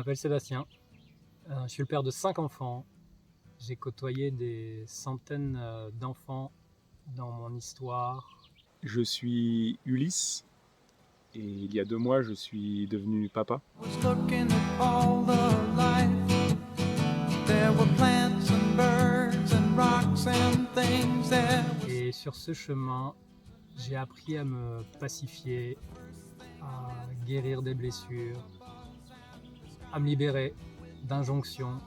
m'appelle Sébastien, je suis le père de 5 enfants. J'ai côtoyé des centaines d'enfants dans mon histoire. Je suis Ulysse et il y a 2 mois je suis devenu papa. Et sur ce chemin, j'ai appris à me pacifier, à guérir des blessures, à me libérer d'injonctions,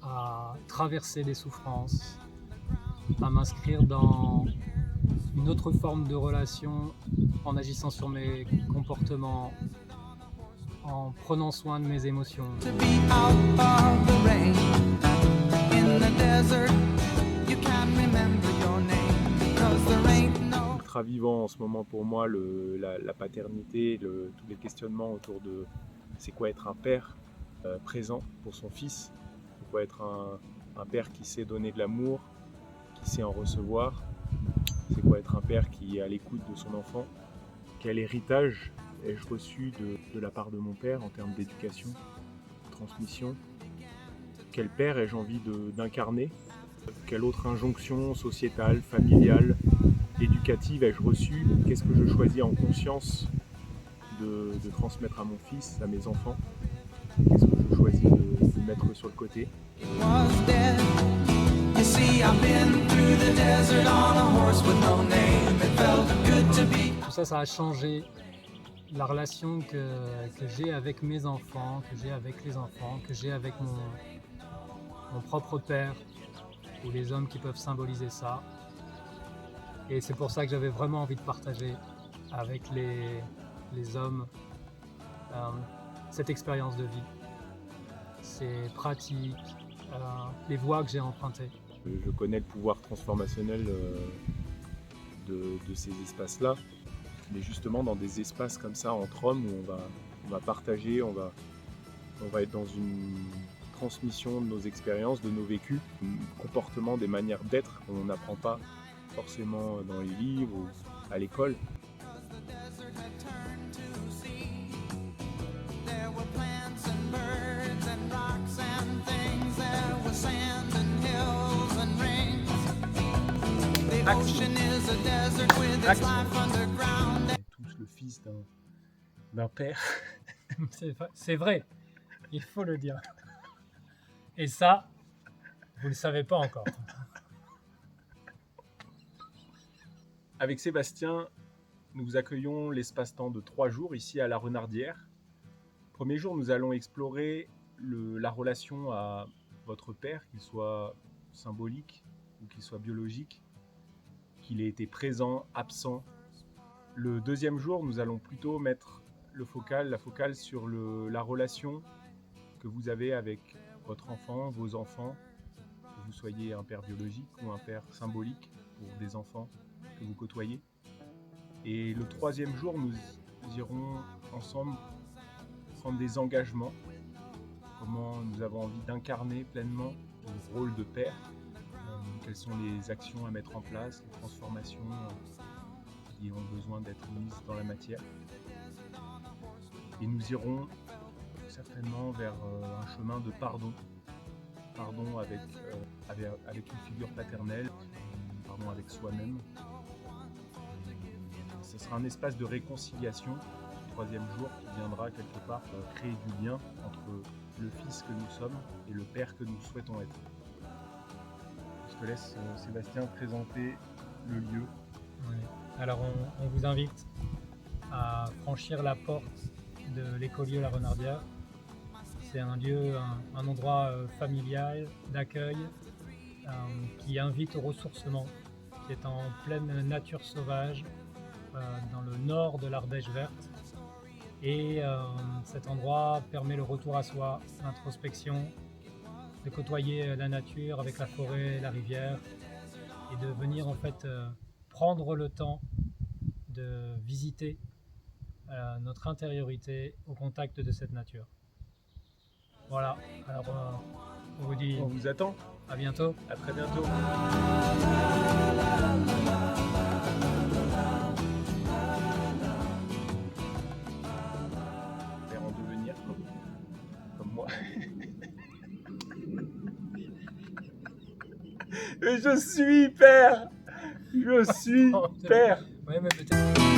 à traverser des souffrances, à m'inscrire dans une autre forme de relation en agissant sur mes comportements, en prenant soin de mes émotions. Ultra vivant en ce moment pour moi la paternité, tous les questionnements autour de c'est quoi être un père présent pour son fils, c'est quoi être un père qui sait donner de l'amour, qui sait en recevoir, c'est quoi être un père qui est à l'écoute de son enfant, quel héritage ai-je reçu de la part de mon père en termes d'éducation, de transmission, quel père ai-je envie d'incarner, quelle autre injonction sociétale, familiale, éducative ai-je reçue, qu'est-ce que je choisis en conscience de transmettre à mon fils, à mes enfants, qu'est-ce que je choisis de mettre sur le côté. Tout ça, ça a changé la relation que j'ai avec mes enfants, que j'ai avec les enfants, que j'ai avec mon propre père, ou les hommes qui peuvent symboliser ça. Et c'est pour ça que j'avais vraiment envie de partager avec les hommes cette expérience de vie, ces pratiques, les voies que j'ai empruntées. Je connais le pouvoir transformationnel de ces espaces-là, mais justement dans des espaces comme ça entre hommes où on va partager, on va être dans une transmission de nos expériences, de nos vécus, comportements, des manières d'être qu'on n'apprend pas forcément dans les livres ou à l'école. Action. On est tous le fils d'un père. C'est vrai, il faut le dire. Et ça, vous ne le savez pas encore. Avec Sébastien, nous accueillons l'espace-temps de 3 jours ici à la Renardière. Premier jour, nous allons explorer la relation à votre père, qu'il soit symbolique ou qu'il soit biologique, qu'il ait été présent, absent. Le deuxième jour, nous allons plutôt mettre la focale sur la relation que vous avez avec votre enfant, vos enfants, que vous soyez un père biologique ou un père symbolique pour des enfants que vous côtoyez. Et le troisième jour, nous irons ensemble prendre des engagements, comment nous avons envie d'incarner pleinement le rôle de père, quelles sont les actions à mettre en place, les transformations qui ont besoin d'être mises dans la matière. Et nous irons certainement vers un chemin de pardon avec une figure paternelle, pardon avec soi-même. Ce sera un espace de réconciliation, le troisième jour, qui viendra quelque part créer du lien entre le fils que nous sommes et le père que nous souhaitons être. Je te laisse, Sébastien, présenter le lieu. Oui. Alors on vous invite à franchir la porte de l'écolieu La Renardière. C'est un lieu, un endroit familial, d'accueil, qui invite au ressourcement, qui est en pleine nature sauvage, dans le nord de l'Ardèche verte. Et cet endroit permet le retour à soi, l'introspection, de côtoyer la nature avec la forêt, la rivière, et de venir en fait prendre le temps de visiter notre intériorité au contact de cette nature. Voilà, alors on vous dit On vous attend. à bientôt. À très bientôt. Père en devenir. Mais je suis père. Je suis père. Ouais, mais peut-être.